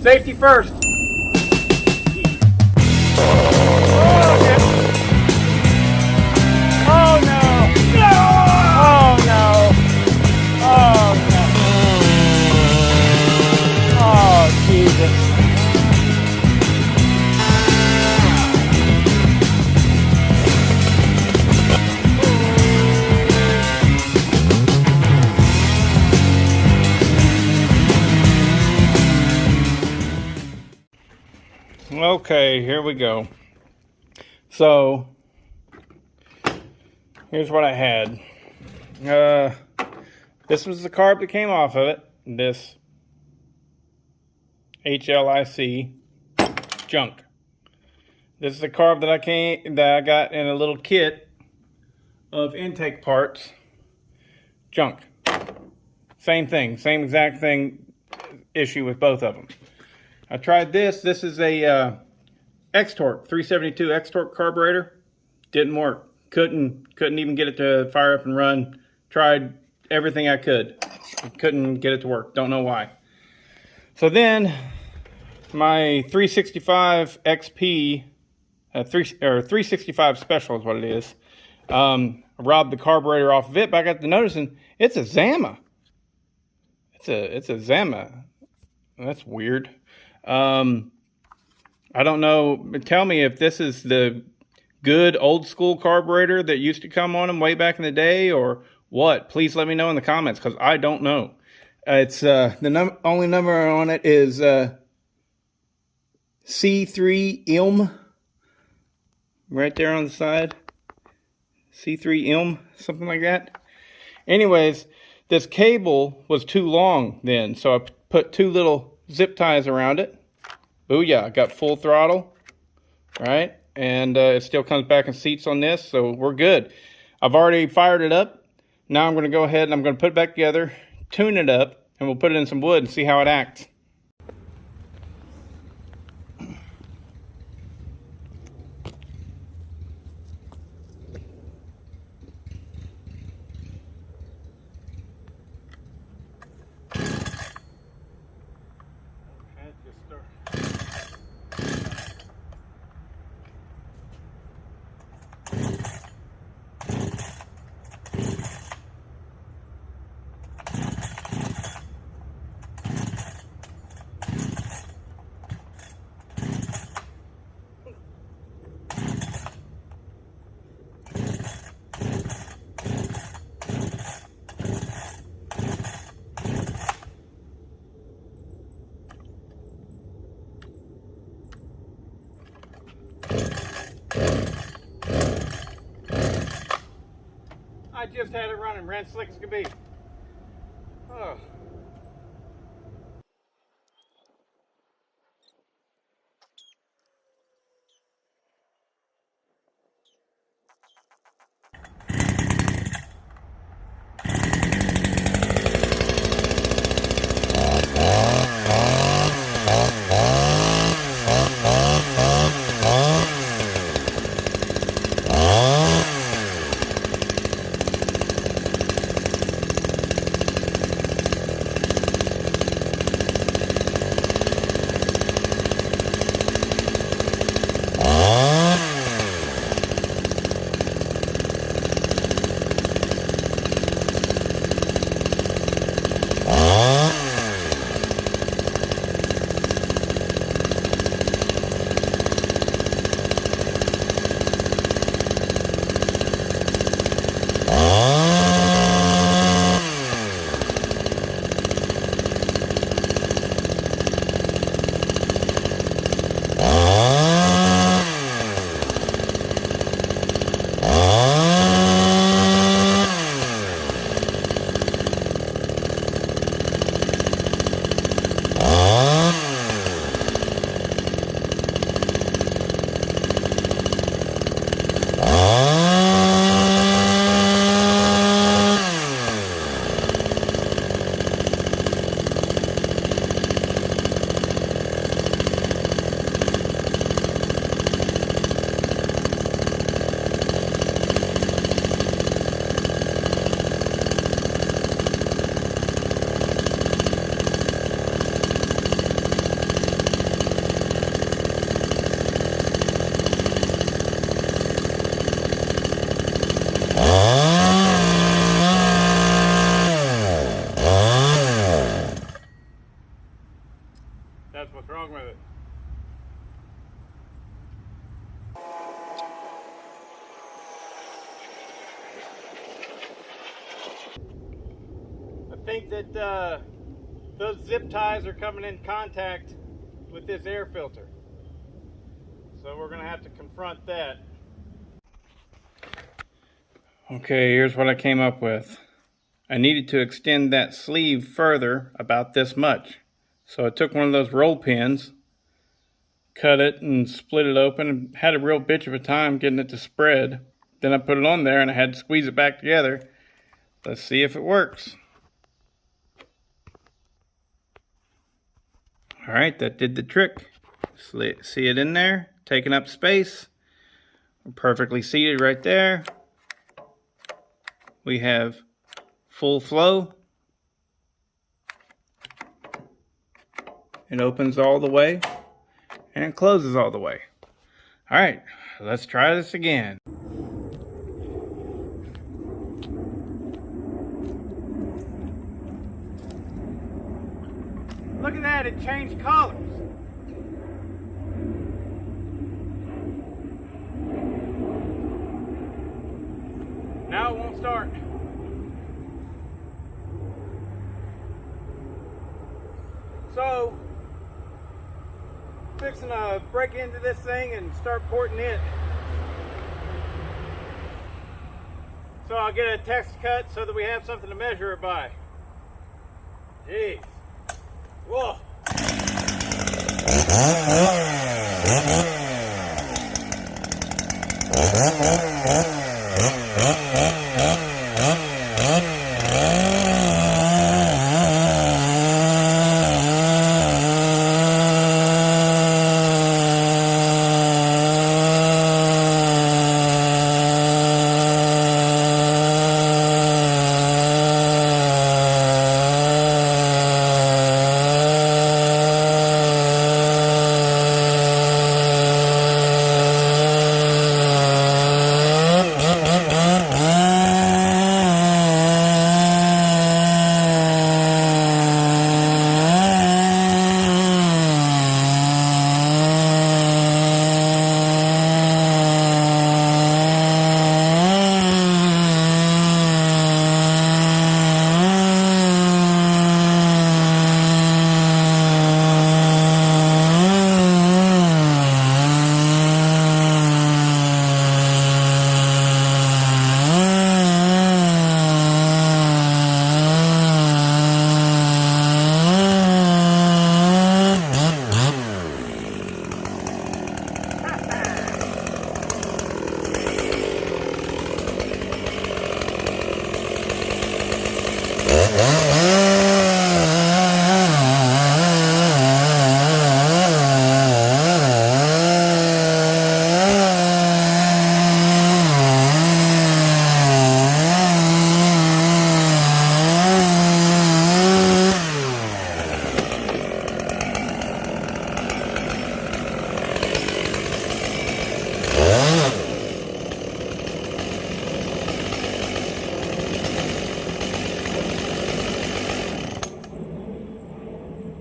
Safety first. Oh no! No! Oh no! Oh no! Oh Jesus! Okay, here we go. So, here's what I had. This was the carb that came off of it. This HLIC junk. This is the carb that I got in a little kit of intake parts. Junk. Same thing, same exact thing. Issue with both of them. I tried this. This is a X-Torque 372 X-Torque carburetor. Didn't work. Couldn't even get it to fire up and run. Tried everything I could. Couldn't get it to work. Don't know why. So then my 365 XP, 365 Special is what it is. I robbed the carburetor off of it, but I got to noticing it's a Zama. It's a Zama. That's weird. I don't know. Tell me if this is the good old school carburetor that used to come on them way back in the day, or what. Please let me know in the comments, because I don't know. It's the only number on it is C3 ILM right there on the side. C3 ILM, something like that. Anyways, this cable was too long then, so I put two little zip ties around it. Booyah, I got full throttle, right? And it still comes back in seats on this, so we're good. I've already fired it up. Now I'm going to go ahead and I'm going to put it back together, tune it up, and we'll put it in some wood and see how it acts. I just had it running, ran slick as could be. Oh. That's what's wrong with it. I think that those zip ties are coming in contact with this air filter. So we're going to have to confront that. Okay, here's what I came up with. I needed to extend that sleeve further, about this much. So I took one of those roll pins, cut it and split it open, and had a real bitch of a time getting it to spread. Then I put it on there and I had to squeeze it back together. Let's see if it works. Alright, that did the trick. See it in there, taking up space. We're perfectly seated right there. We have full flow. It opens all the way and it closes all the way. Alright, let's try this again. Look at that, it changed colors. Now it won't start. So, fixing to break into this thing and start porting it. So I'll get a test cut so that we have something to measure it by. Jeez. Whoa.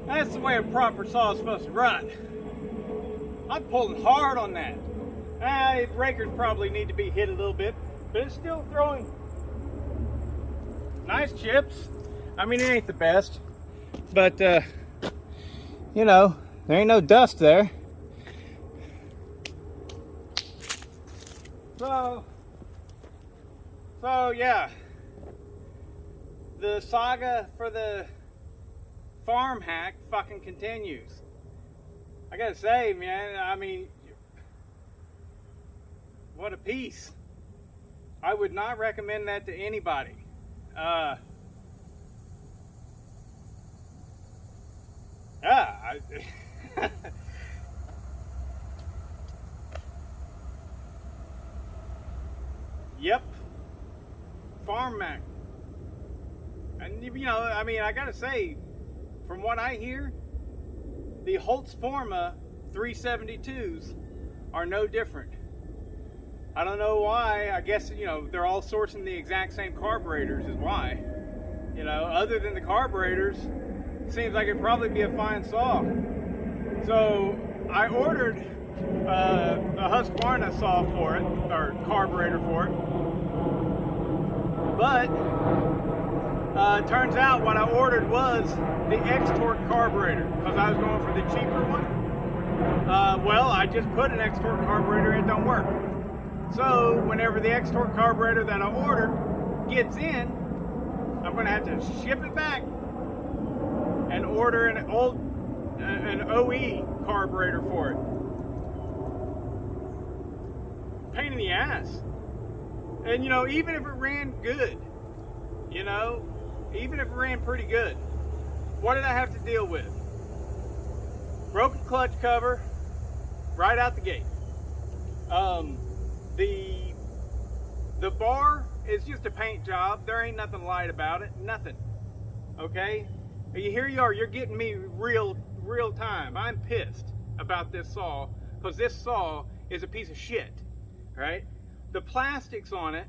That's the way a proper saw is supposed to run. I'm pulling hard on that. Breakers probably need to be hit a little bit, but it's still throwing nice chips. I mean, it ain't the best, but you know, there ain't no dust there. So yeah, the saga for the farm hack fucking continues. I gotta say, man, I mean, what a piece. I would not recommend that to anybody. Yep, FARMMAC. And you know, I mean, I gotta say, from what I hear, the FARMMAC 372s are no different. I don't know why. I guess, you know, they're all sourcing the exact same carburetors is why. You know, other than the carburetors, it seems like it'd probably be a fine saw. So I ordered a Husqvarna saw for it, or carburetor for it. But turns out what I ordered was the X-Torque carburetor, because I was going for the cheaper one. Well, I just put an X-Torque carburetor, it don't work. So whenever the X-Torque carburetor that I ordered gets in, I'm going to have to ship it back and order an OE carburetor for it. Pain in the ass. And you know, even if it ran good, you know, even if it ran pretty good, what did I have to deal with? Broken clutch cover right out the gate. The bar is just a paint job. There ain't nothing light about it. Nothing. Okay? Here you are. You're getting me real time. I'm pissed about this saw because this saw is a piece of shit. Right? The plastics on it,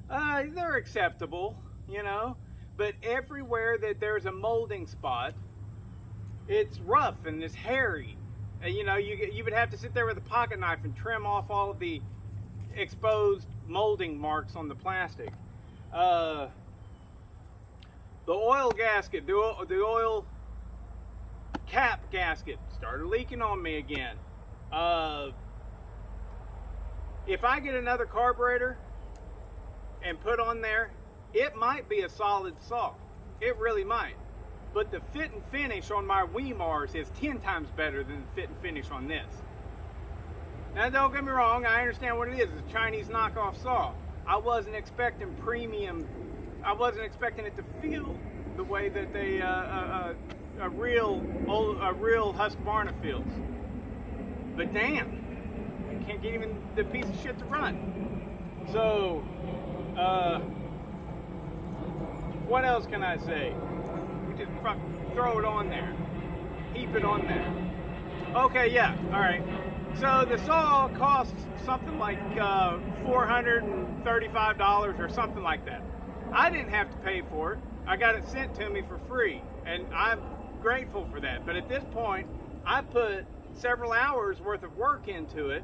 they're acceptable, you know, but everywhere that there's a molding spot, it's rough and it's hairy. You know, you would have to sit there with a pocket knife and trim off all of the exposed molding marks on the plastic. The oil gasket, the oil cap gasket started leaking on me again. If I get another carburetor and put on there, it might be a solid saw. It really might. But the fit and finish on my Weimars is 10 times better than the fit and finish on this. Now don't get me wrong, I understand what it is. It's a Chinese knockoff saw. I wasn't expecting premium. I wasn't expecting it to feel the way that a real Husqvarna feels. But damn, I can't get even the piece of shit to run. So, what else can I say? Just throw it on there. Heap it on there. Okay, yeah, all right. So the saw costs something like $435 or something like that. I didn't have to pay for it. I got it sent to me for free, and I'm grateful for that. But at this point, I put several hours worth of work into it,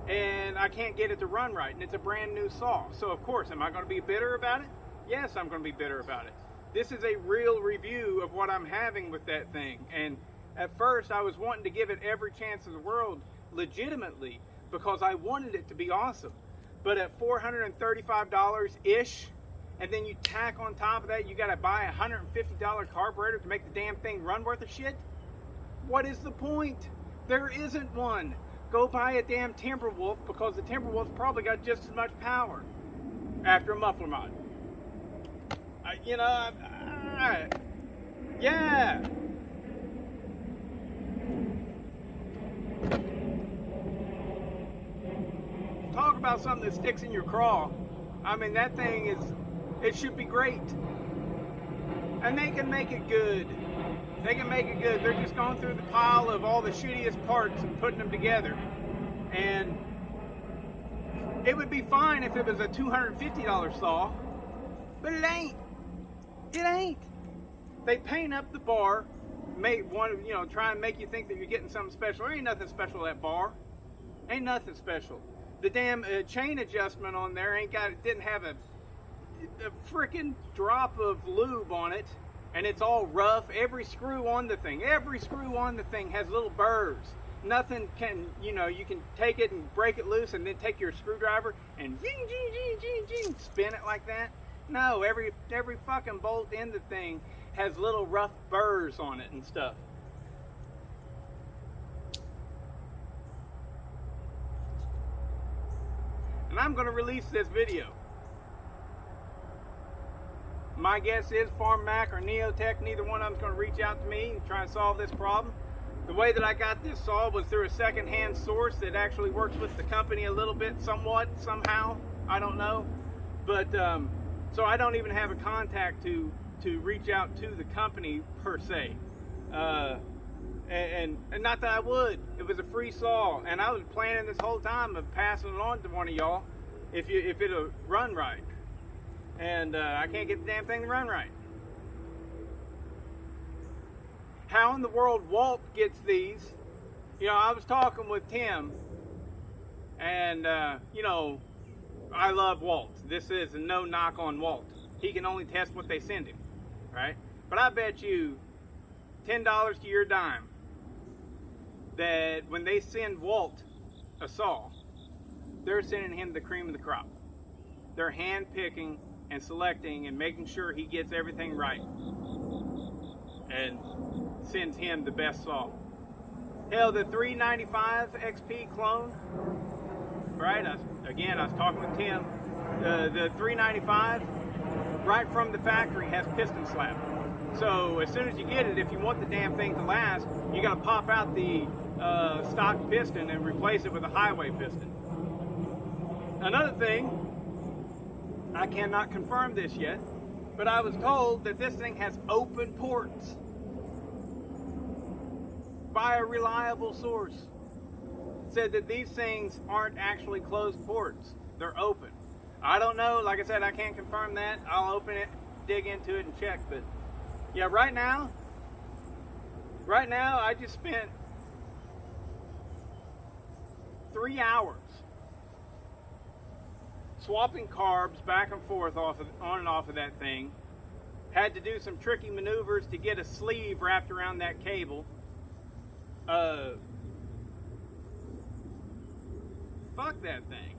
and I can't get it to run right, and it's a brand new saw. So of course, am I going to be bitter about it? Yes, I'm going to be bitter about it. This is a real review of what I'm having with that thing, and at first I was wanting to give it every chance in the world legitimately because I wanted it to be awesome. But at $435-ish, and then you tack on top of that, you got to buy a $150 carburetor to make the damn thing run worth of shit? What is the point? There isn't one. Go buy a damn Timberwolf, because the Timberwolf's probably got just as much power after a muffler mod. You know, yeah. Talk about something that sticks in your craw. I mean, that thing it should be great. And they can make it good. They can make it good. They're just going through the pile of all the shittiest parts and putting them together. And it would be fine if it was a $250 saw, but it ain't. It ain't. They paint up the bar, try and make you think that you're getting something special. There ain't nothing special at that bar. Ain't nothing special. The damn chain adjustment on there didn't have a freaking drop of lube on it, and it's all rough. Every screw on the thing has little burrs. Nothing can, you can take it and break it loose and then take your screwdriver and spin it like that. No, every fucking bolt in the thing has little rough burrs on it and stuff. And I'm going to release this video. My guess is FARMMAC or Neotech, neither one of them is going to reach out to me and try and solve this problem. The way that I got this saw was through a second-hand source that actually works with the company a little bit, somewhat, somehow. I don't know. But, so I don't even have a contact to reach out to the company per se. And not that I would. It was a free saw, and I was planning this whole time of passing it on to one of y'all if it'll run right. And I can't get the damn thing to run right. how in the world Walt gets these. You know, I was talking with Tim, and you know, I love Walt. This is a no knock on Walt. He can only test what they send him, right? But I bet you $10 to your dime that when they send Walt a saw, they're sending him the cream of the crop. They're hand picking and selecting and making sure he gets everything right, and sends him the best saw. Hell, the 395 XP clone, right? I was talking with Tim. The 395, right from the factory, has piston slap. So as soon as you get it, if you want the damn thing to last, you got to pop out the stock piston and replace it with a highway piston. Another thing, I cannot confirm this yet, but I was told that this thing has open ports by a reliable source. Said that these things aren't actually closed ports, they're open. I don't know, like I said, I can't confirm that. I'll open it, dig into it and check, but yeah, right now I just spent 3 hours swapping carbs back and forth on and off of that thing. Had to do some tricky maneuvers to get a sleeve wrapped around that cable. Fuck that thing.